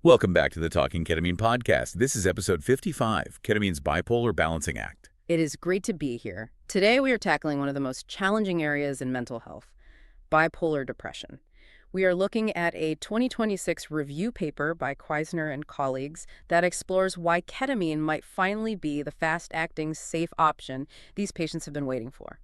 Welcome back to the Talking Ketamine podcast. This is episode 55, Ketamine's Bipolar Balancing Act. It is great to be here. Today we are tackling one of the most challenging areas in mental health, bipolar depression. We are looking at a 2026 review paper by Queissner and colleagues that explores why ketamine might finally be the fast-acting, safe option these patients have been waiting for.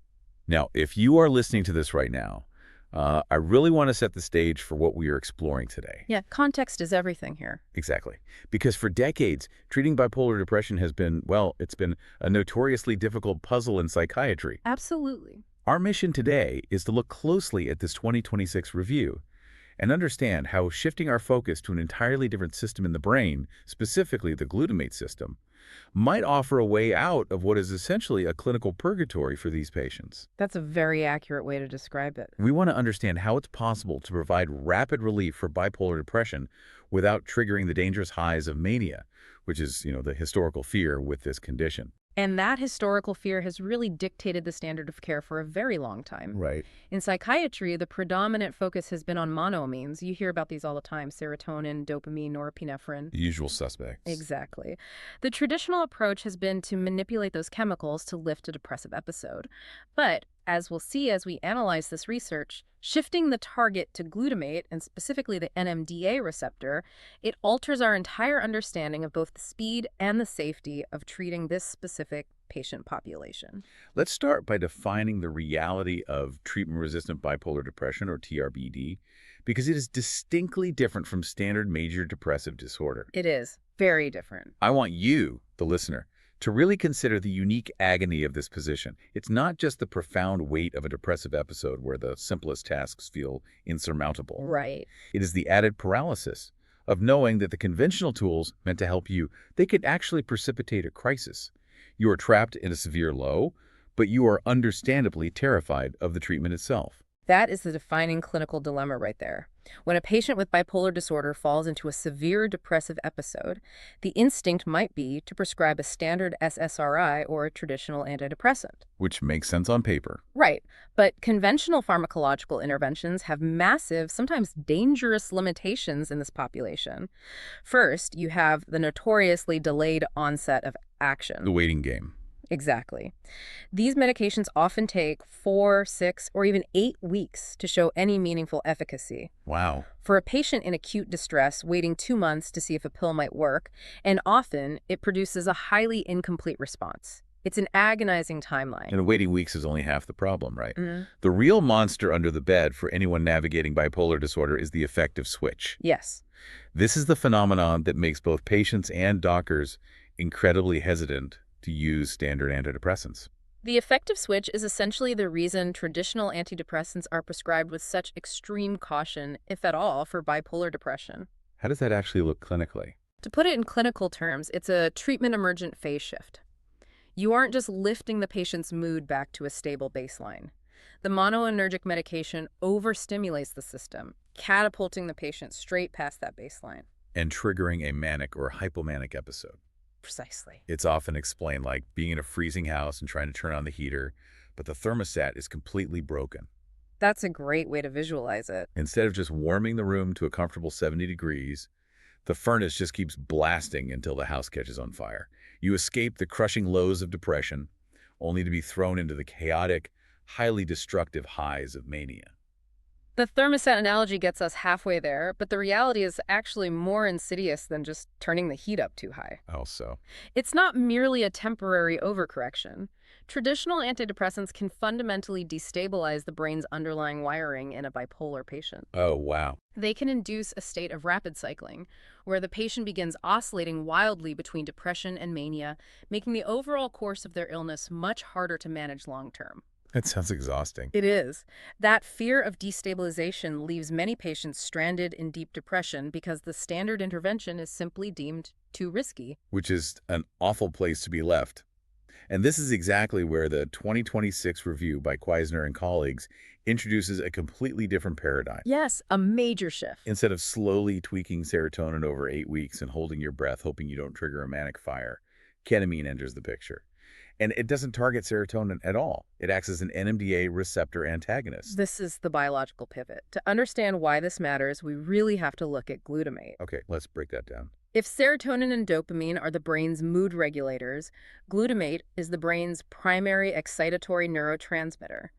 Now, if you are listening to this right now, I really want to set the stage for what we are exploring today. Yeah, context is everything here. Exactly. Because for decades, treating bipolar depression has been, well, it's been a notoriously difficult puzzle in psychiatry. Absolutely. Our mission today is to look closely at this 2026 review and understand how shifting our focus to an entirely different system in the brain, specifically the glutamate system, might offer a way out of what is essentially a clinical purgatory for these patients. That's a very accurate way to describe it. We want to understand how it's possible to provide rapid relief for bipolar depression without triggering the dangerous highs of mania, which is, the historical fear with this condition. And that historical fear has really dictated the standard of care for a very long time. Right. In psychiatry, the predominant focus has been on monoamines. You hear about these all the time: serotonin, dopamine, norepinephrine. The usual suspects. Exactly. The traditional approach has been to manipulate those chemicals to lift a depressive episode. But as we'll see as we analyze this research, shifting the target to glutamate, and specifically the NMDA receptor, it alters our entire understanding of both the speed and the safety of treating this specific patient population. Let's start by defining the reality of treatment-resistant bipolar depression, or TRBD, because it is distinctly different from standard major depressive disorder. It is very different. I want you, the listener, to really consider the unique agony of this position. It's not just the profound weight of a depressive episode where the simplest tasks feel insurmountable. Right. It is the added paralysis of knowing that the conventional tools meant to help you, they could actually precipitate a crisis. You are trapped in a severe low, but you are understandably terrified of the treatment itself. That is the defining clinical dilemma right there. When a patient with bipolar disorder falls into a severe depressive episode, the instinct might be to prescribe a standard SSRI or a traditional antidepressant. Which makes sense on paper. Right, but conventional pharmacological interventions have massive, sometimes dangerous limitations in this population. First, you have the notoriously delayed onset of action. The waiting game. Exactly. These medications often take 4, 6, or even 8 weeks to show any meaningful efficacy. Wow. For a patient in acute distress, waiting 2 months to see if a pill might work, and often it produces a highly incomplete response. It's an agonizing timeline. And waiting weeks is only half the problem, right? Mm-hmm. The real monster under the bed for anyone navigating bipolar disorder is the affective switch. Yes. This is the phenomenon that makes both patients and doctors incredibly hesitant to use standard antidepressants. The affective switch is essentially the reason traditional antidepressants are prescribed with such extreme caution, if at all, for bipolar depression. How does that actually look clinically? To put it in clinical terms, it's a treatment-emergent phase shift. You aren't just lifting the patient's mood back to a stable baseline. The monoanergic medication overstimulates the system, catapulting the patient straight past that baseline. And triggering a manic or hypomanic episode. Precisely. It's often explained like being in a freezing house and trying to turn on the heater, but the thermostat is completely broken. That's a great way to visualize it. Instead of just warming the room to a comfortable 70 degrees, the furnace just keeps blasting until the house catches on fire. You escape the crushing lows of depression, only to be thrown into the chaotic, highly destructive highs of mania. The thermostat analogy gets us halfway there, but the reality is actually more insidious than just turning the heat up too high. How so? It's not merely a temporary overcorrection. Traditional antidepressants can fundamentally destabilize the brain's underlying wiring in a bipolar patient. Oh, wow. They can induce a state of rapid cycling, where the patient begins oscillating wildly between depression and mania, making the overall course of their illness much harder to manage long-term. That sounds exhausting. It is. That fear of destabilization leaves many patients stranded in deep depression because the standard intervention is simply deemed too risky. Which is an awful place to be left. And this is exactly where the 2026 review by Queissner and colleagues introduces a completely different paradigm. Yes, a major shift. Instead of slowly tweaking serotonin over 8 weeks and holding your breath hoping you don't trigger a manic fire, ketamine enters the picture. And it doesn't target serotonin at all. It acts as an NMDA receptor antagonist. This is the biological pivot. To understand why this matters, we really have to look at glutamate. Okay, let's break that down. If serotonin and dopamine are the brain's mood regulators, glutamate is the brain's primary excitatory neurotransmitter.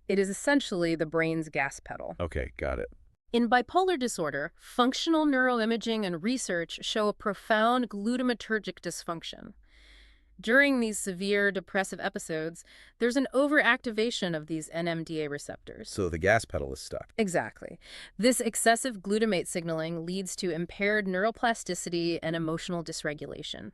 It is essentially the brain's gas pedal. Okay, got it. In bipolar disorder, functional neuroimaging and research show a profound glutamatergic dysfunction. During these severe depressive episodes, there's an overactivation of these NMDA receptors. So the gas pedal is stuck. Exactly. This excessive glutamate signaling leads to impaired neuroplasticity and emotional dysregulation.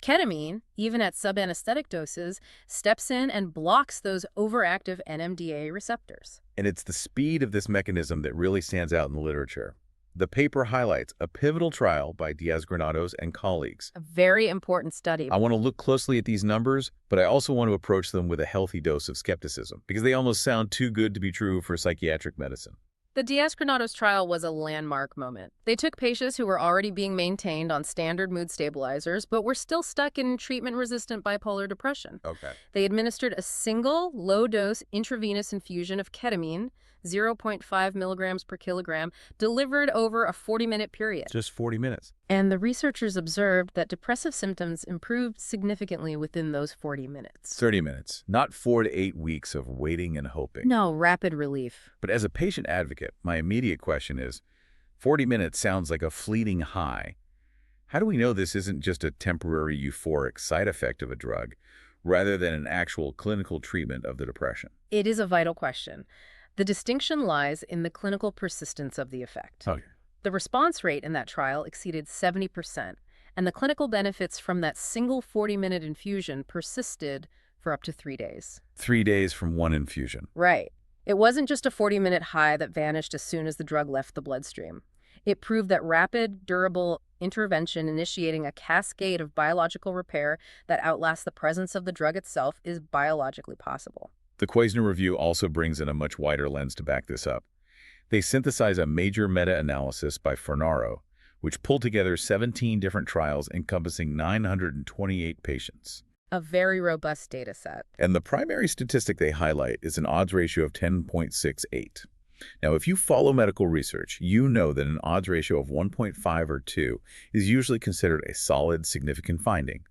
Ketamine, even at subanesthetic doses, steps in and blocks those overactive NMDA receptors. And it's the speed of this mechanism that really stands out in the literature. The paper highlights a pivotal trial by Diaz-Granados and colleagues. A very important study. I want to look closely at these numbers, but I also want to approach them with a healthy dose of skepticism, because they almost sound too good to be true for psychiatric medicine. The Diaz-Granados trial was a landmark moment. They took patients who were already being maintained on standard mood stabilizers, but were still stuck in treatment-resistant bipolar depression. Okay. They administered a single, low-dose intravenous infusion of ketamine, 0.5 milligrams per kilogram, delivered over a 40-minute period. Just 40 minutes. And the researchers observed that depressive symptoms improved significantly within those 40 minutes. 30 minutes, not 4 to 8 weeks of waiting and hoping. No, rapid relief. But as a patient advocate, my immediate question is, 40 minutes sounds like a fleeting high. How do we know this isn't just a temporary euphoric side effect of a drug, rather than an actual clinical treatment of the depression? It is a vital question. The distinction lies in the clinical persistence of the effect. Okay. The response rate in that trial exceeded 70%, and the clinical benefits from that single 40-minute infusion persisted for up to 3 days. 3 days from one infusion. Right. It wasn't just a 40-minute high that vanished as soon as the drug left the bloodstream. It proved that rapid, durable intervention initiating a cascade of biological repair that outlasts the presence of the drug itself is biologically possible. The Queissner review also brings in a much wider lens to back this up. They synthesize a major meta-analysis by Fornaro, which pulled together 17 different trials encompassing 928 patients. A very robust data set. And the primary statistic they highlight is an odds ratio of 10.68. Now, if you follow medical research, you know that an odds ratio of 1.5 or 2 is usually considered a solid, significant finding.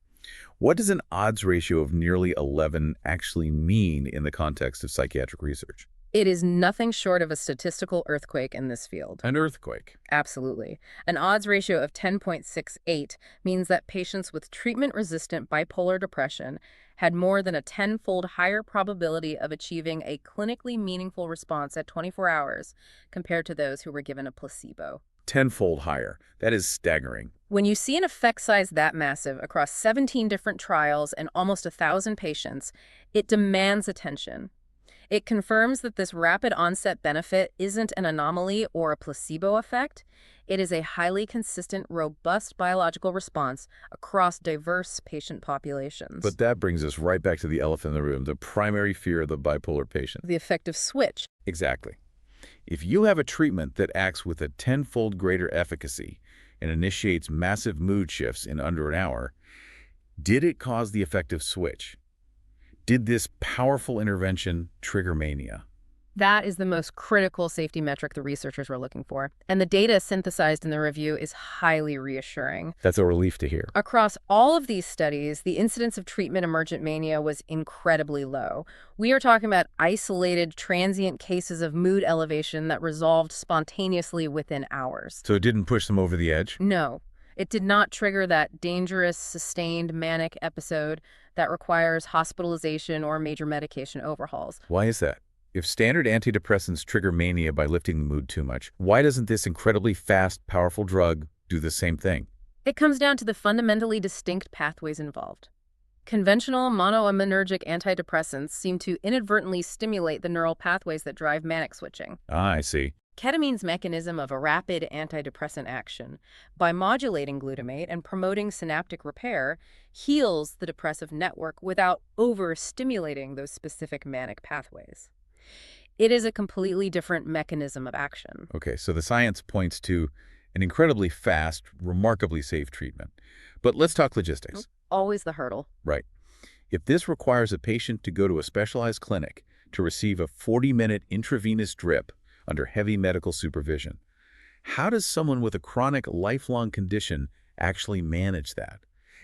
What does an odds ratio of nearly 11 actually mean in the context of psychiatric research? It is nothing short of a statistical earthquake in this field. An earthquake. Absolutely. An odds ratio of 10.68 means that patients with treatment-resistant bipolar depression had more than a 10-fold higher probability of achieving a clinically meaningful response at 24 hours compared to those who were given a placebo. 10-fold higher. That is staggering. When you see an effect size that massive across 17 different trials and almost 1,000 patients, it demands attention. It confirms that this rapid onset benefit isn't an anomaly or a placebo effect. It is a highly consistent, robust biological response across diverse patient populations. But that brings us right back to the elephant in the room, the primary fear of the bipolar patient. The affective switch. Exactly. If you have a treatment that acts with a 10-fold greater efficacy and initiates massive mood shifts in under an hour, did it cause the affective switch? Did this powerful intervention trigger mania? That is the most critical safety metric the researchers were looking for, and the data synthesized in the review is highly reassuring. That's a relief to hear. Across all of these studies, the incidence of treatment-emergent mania was incredibly low. We are talking about isolated, transient cases of mood elevation that resolved spontaneously within hours. So it didn't push them over the edge? No, it did not trigger that dangerous, sustained manic episode that requires hospitalization or major medication overhauls. Why is that? If standard antidepressants trigger mania by lifting the mood too much, why doesn't this incredibly fast, powerful drug do the same thing? It comes down to the fundamentally distinct pathways involved. Conventional monoaminergic antidepressants seem to inadvertently stimulate the neural pathways that drive manic switching. Ah, I see. Ketamine's mechanism of a rapid antidepressant action, by modulating glutamate and promoting synaptic repair, heals the depressive network without overstimulating those specific manic pathways. It is a completely different mechanism of action. Okay, so the science points to an incredibly fast, remarkably safe treatment. But let's talk logistics. Always the hurdle. Right. If this requires a patient to go to a specialized clinic to receive a 40-minute intravenous drip under heavy medical supervision, how does someone with a chronic, lifelong condition actually manage that?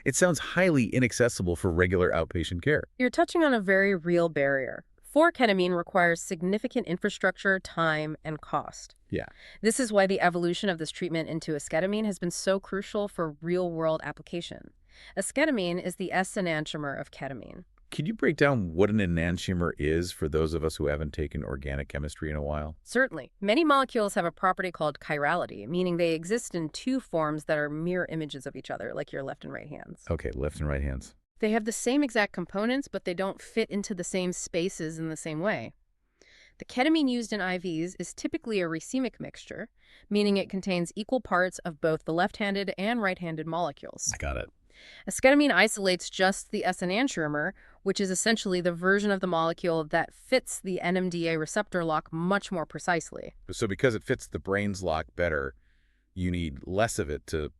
It sounds highly inaccessible for regular outpatient care. You're touching on a very real barrier. For ketamine requires significant infrastructure, time, and cost. Yeah. This is why the evolution of this treatment into esketamine has been so crucial for real-world application. Esketamine is the S enantiomer of ketamine. Can you break down what an enantiomer is for those of us who haven't taken organic chemistry in a while? Certainly, many molecules have a property called chirality, meaning they exist in two forms that are mirror images of each other, like your left and right hands. Okay, left and right hands. They have the same exact components, but they don't fit into the same spaces in the same way. The ketamine used in IVs is typically a racemic mixture, meaning it contains equal parts of both the left-handed and right-handed molecules. I got it. Esketamine isolates just the S enantiomer, which is essentially the version of the molecule that fits the NMDA receptor lock much more precisely. So because it fits the brain's lock better, you need less of it to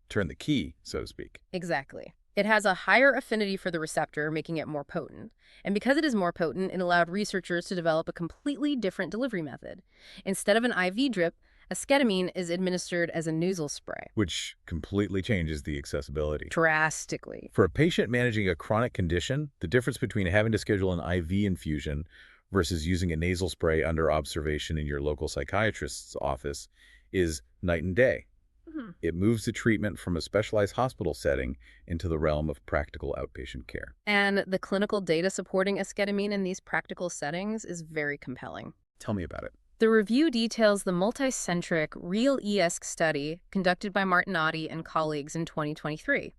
turn the key, so to speak. Exactly. It has a higher affinity for the receptor, making it more potent. And because it is more potent, it allowed researchers to develop a completely different delivery method. Instead of an IV drip, esketamine is administered as a nasal spray. Which completely changes the accessibility. Drastically. For a patient managing a chronic condition, the difference between having to schedule an IV infusion versus using a nasal spray under observation in your local psychiatrist's office is night and day. It moves the treatment from a specialized hospital setting into the realm of practical outpatient care. And the clinical data supporting esketamine in these practical settings is very compelling. Tell me about it. The review details the multicentric REAL-ESK study conducted by Martinotti and colleagues in 2023.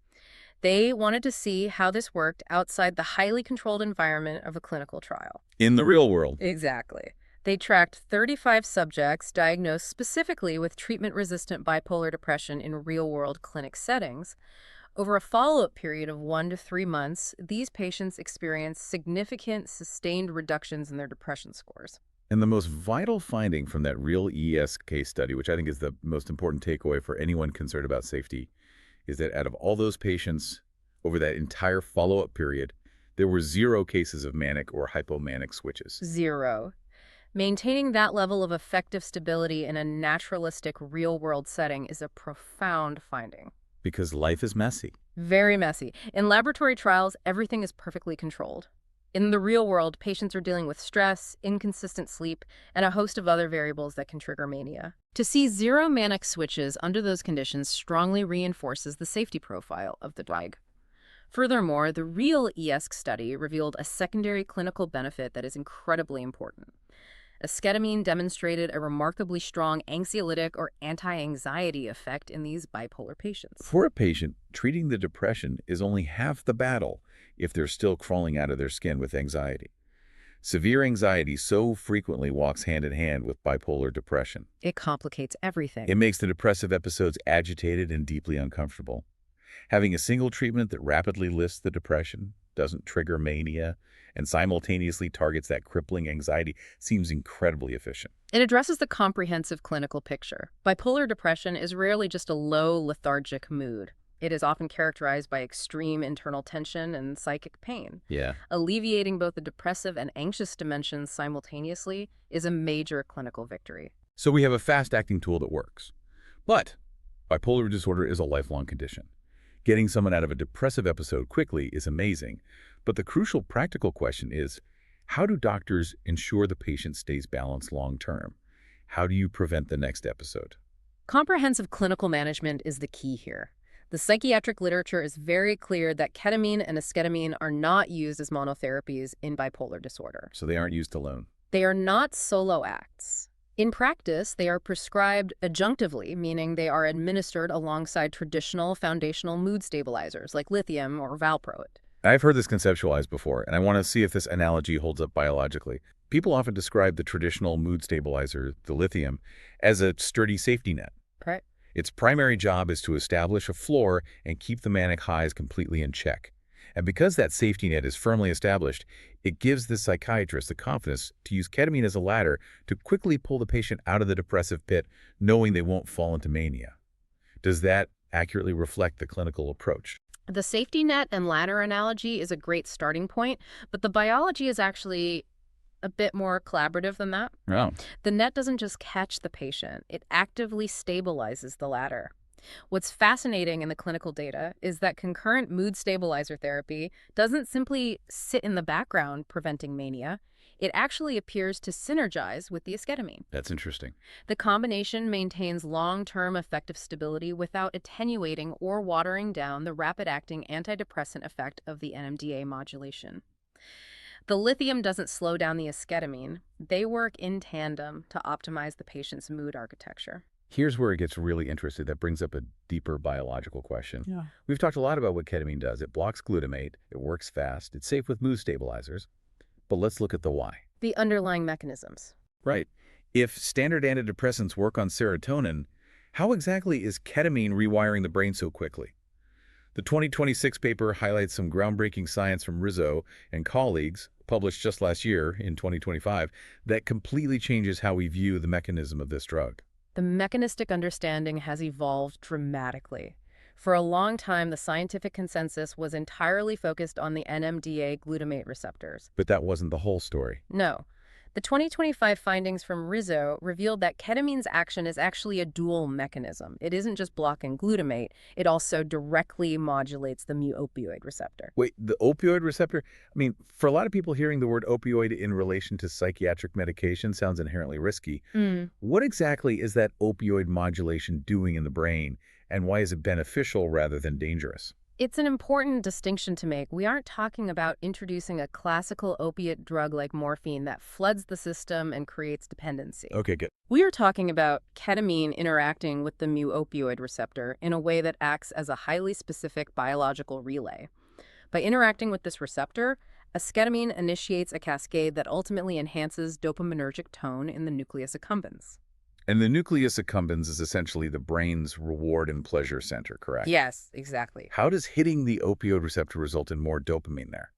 They wanted to see how this worked outside the highly controlled environment of a clinical trial. In the real world. Exactly. They tracked 35 subjects diagnosed specifically with treatment-resistant bipolar depression in real-world clinic settings. Over a follow-up period of 1 to 3 months, these patients experienced significant, sustained reductions in their depression scores. And the most vital finding from that REAL-ESK case study, which I think is the most important takeaway for anyone concerned about safety, is that out of all those patients over that entire follow-up period, there were 0 cases of manic or hypomanic switches. 0. Maintaining that level of affective stability in a naturalistic real-world setting is a profound finding. Because life is messy. Very messy. In laboratory trials, everything is perfectly controlled. In the real world, patients are dealing with stress, inconsistent sleep, and a host of other variables that can trigger mania. To see 0 manic switches under those conditions strongly reinforces the safety profile of the drug. Furthermore, the REAL-ESK study revealed a secondary clinical benefit that is incredibly important. Esketamine demonstrated a remarkably strong anxiolytic or anti-anxiety effect in these bipolar patients. For a patient, treating the depression is only half the battle if they're still crawling out of their skin with anxiety. Severe anxiety so frequently walks hand in hand with bipolar depression. It complicates everything. It makes the depressive episodes agitated and deeply uncomfortable. Having a single treatment that rapidly lifts the depression, doesn't trigger mania, and simultaneously targets that crippling anxiety seems incredibly efficient. It addresses the comprehensive clinical picture. Bipolar depression is rarely just a low, lethargic mood. It is often characterized by extreme internal tension and psychic pain. Yeah. Alleviating both the depressive and anxious dimensions simultaneously is a major clinical victory. So we have a fast-acting tool that works. But bipolar disorder is a lifelong condition. Getting someone out of a depressive episode quickly is amazing, but the crucial practical question is, how do doctors ensure the patient stays balanced long-term? How do you prevent the next episode? Comprehensive clinical management is the key here. The psychiatric literature is very clear that ketamine and esketamine are not used as monotherapies in bipolar disorder. So they aren't used alone. They are not solo acts. In practice, they are prescribed adjunctively, meaning they are administered alongside traditional foundational mood stabilizers like lithium or valproate. I've heard this conceptualized before, and I want to see if this analogy holds up biologically. People often describe the traditional mood stabilizer, the lithium, as a sturdy safety net. Right. Its primary job is to establish a floor and keep the manic highs completely in check. And because that safety net is firmly established, it gives the psychiatrist the confidence to use ketamine as a ladder to quickly pull the patient out of the depressive pit, knowing they won't fall into mania. Does that accurately reflect the clinical approach? The safety net and ladder analogy is a great starting point, but the biology is actually a bit more collaborative than that. Oh, The net doesn't just catch the patient, it actively stabilizes the ladder. What's fascinating in the clinical data is that concurrent mood stabilizer therapy doesn't simply sit in the background preventing mania. It actually appears to synergize with the esketamine. that's interesting. The combination maintains long-term affective stability without attenuating or watering down the rapid-acting antidepressant effect of the NMDA modulation. The lithium doesn't slow down the esketamine. They work in tandem to optimize the patient's mood architecture. Here's where it gets really interesting. That brings up a deeper biological question. Yeah. We've talked a lot about what ketamine does. It blocks glutamate, it works fast, it's safe with mood stabilizers. But let's look at the why. The underlying mechanisms. Right. If standard antidepressants work on serotonin, how exactly is ketamine rewiring the brain so quickly? The 2026 paper highlights some groundbreaking science from Rizzo and colleagues, published just last year in 2025, that completely changes how we view the mechanism of this drug. The mechanistic understanding has evolved dramatically. For a long time, the scientific consensus was entirely focused on the NMDA glutamate receptors. But that wasn't the whole story. No. The 2025 findings from Rizzo revealed that ketamine's action is actually a dual mechanism. It isn't just blocking glutamate, it also directly modulates the mu-opioid receptor. Wait, the opioid receptor? I mean, for a lot of people, hearing the word opioid in relation to psychiatric medication sounds inherently risky. What exactly is that opioid modulation doing in the brain, and why is it beneficial rather than dangerous? It's an important distinction to make. We aren't talking about introducing a classical opiate drug like morphine that floods the system and creates dependency. Okay, good. We are talking about ketamine interacting with the mu-opioid receptor in a way that acts as a highly specific biological relay. By interacting with this receptor, esketamine initiates a cascade that ultimately enhances dopaminergic tone in the nucleus accumbens. And the nucleus accumbens is essentially the brain's reward and pleasure center, correct? Yes, exactly. How does hitting the opioid receptor result in more dopamine there?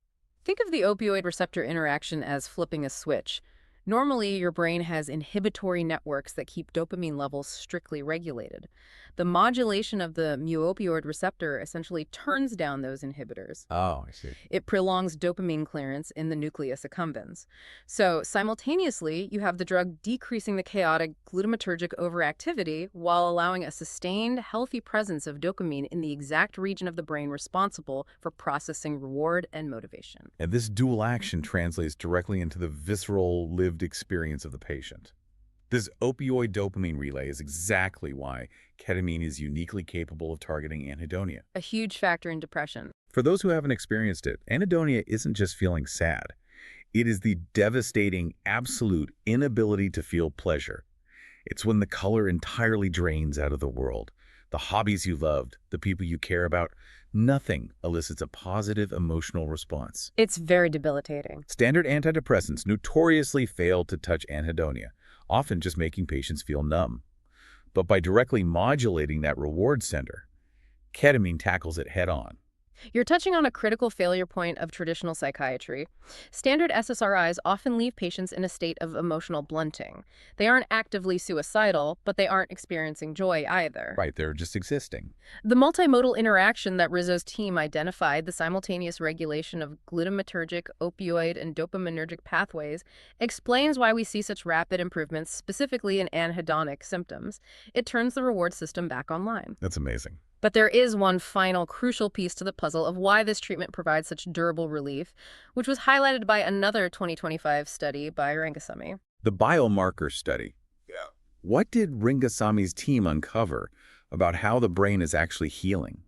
Think of the opioid receptor interaction as flipping a switch. Normally, your brain has inhibitory networks that keep dopamine levels strictly regulated. The modulation of the mu-opioid receptor essentially turns down those inhibitors. Oh, I see. It prolongs dopamine clearance in the nucleus accumbens. So simultaneously, you have the drug decreasing the chaotic glutamatergic overactivity while allowing a sustained, healthy presence of dopamine in the exact region of the brain responsible for processing reward and motivation. And this dual action translates directly into the visceral, lived experience of the patient. This opioid dopamine relay is exactly why ketamine is uniquely capable of targeting anhedonia. A huge factor in depression. For those who haven't experienced it, anhedonia isn't just feeling sad. It is the devastating, absolute inability to feel pleasure. It's when the color entirely drains out of the world. The hobbies you loved, the people you care about, nothing elicits a positive emotional response. It's very debilitating. Standard antidepressants notoriously fail to touch anhedonia, often just making patients feel numb. But by directly modulating that reward center, ketamine tackles it head-on. You're touching on a critical failure point of traditional psychiatry. Standard SSRIs often leave patients in a state of emotional blunting. They aren't actively suicidal, but they aren't experiencing joy either. Right, they're just existing. The multimodal interaction that Rizzo's team identified, the simultaneous regulation of glutamatergic, opioid, and dopaminergic pathways, explains why we see such rapid improvements, specifically in anhedonic symptoms. It turns the reward system back online. That's amazing. But there is one final crucial piece to the puzzle of why this treatment provides such durable relief, which was highlighted by another 2025 study by Rangasamy. The biomarker study. Yeah. What did Rangasamy's team uncover about how the brain is actually healing?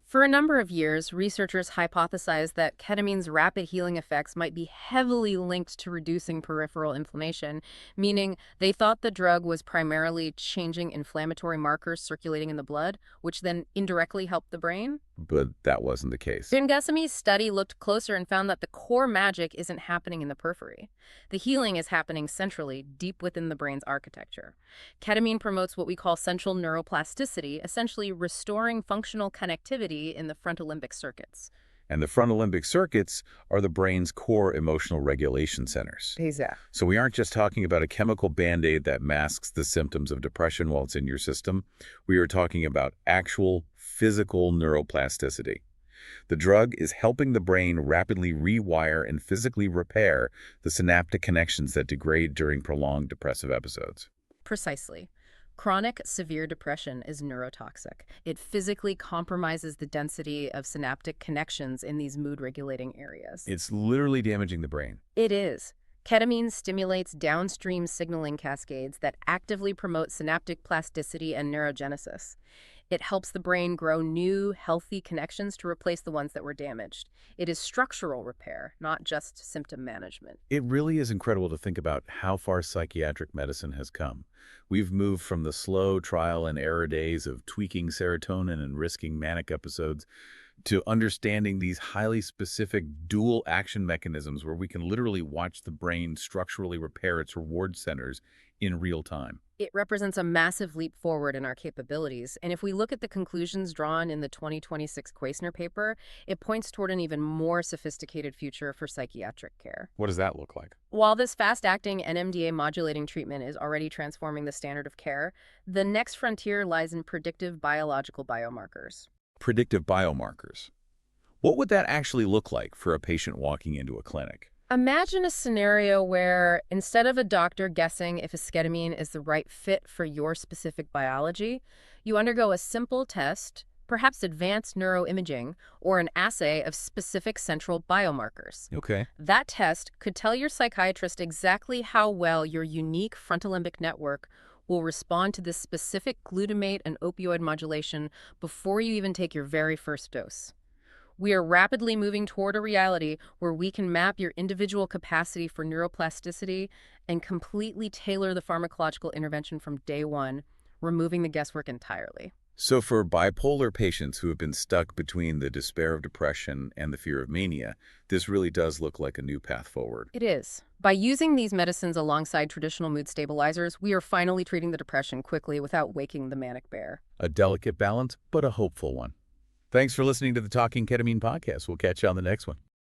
For a number of years, researchers hypothesized that ketamine's rapid healing effects might be heavily linked to reducing peripheral inflammation, meaning they thought the drug was primarily changing inflammatory markers circulating in the blood, which then indirectly helped the brain. But that wasn't the case. Rangasamy's study looked closer and found that the core magic isn't happening in the periphery. The healing is happening centrally, deep within the brain's architecture. Ketamine promotes what we call central neuroplasticity, essentially restoring functional connectivity in the frontal limbic circuits. And the frontal limbic circuits are the brain's core emotional regulation centers. Exactly. So we aren't just talking about a chemical band-aid that masks the symptoms of depression while it's in your system. We are talking about actual physical neuroplasticity. The drug is helping the brain rapidly rewire and physically repair the synaptic connections that degrade during prolonged depressive episodes. Precisely. Chronic severe depression is neurotoxic. It physically compromises the density of synaptic connections in these mood-regulating areas. It's literally damaging the brain. It is. Ketamine stimulates downstream signaling cascades that actively promote synaptic plasticity and neurogenesis. It helps the brain grow new, healthy connections to replace the ones that were damaged. It is structural repair, not just symptom management. It really is incredible to think about how far psychiatric medicine has come. We've moved from the slow trial and error days of tweaking serotonin and risking manic episodes to understanding these highly specific dual action mechanisms where we can literally watch the brain structurally repair its reward centers in real time. It represents a massive leap forward in our capabilities, and if we look at the conclusions drawn in the 2026 Queissner paper, it points toward an even more sophisticated future for psychiatric care. What does that look like? While this fast-acting NMDA modulating treatment is already transforming the standard of care, the next frontier lies in predictive biological biomarkers. Predictive biomarkers. What would that actually look like for a patient walking into a clinic? Imagine a scenario where, instead of a doctor guessing if esketamine is the right fit for your specific biology, you undergo a simple test, perhaps advanced neuroimaging, or an assay of specific central biomarkers. Okay. That test could tell your psychiatrist exactly how well your unique frontal limbic network will respond to this specific glutamate and opioid modulation before you even take your very first dose. We are rapidly moving toward a reality where we can map your individual capacity for neuroplasticity and completely tailor the pharmacological intervention from day one, removing the guesswork entirely. So for bipolar patients who have been stuck between the despair of depression and the fear of mania, this really does look like a new path forward. It is. By using these medicines alongside traditional mood stabilizers, we are finally treating the depression quickly without waking the manic bear. A delicate balance, but a hopeful one. Thanks for listening to the Talking Ketamine podcast. We'll catch you on the next one.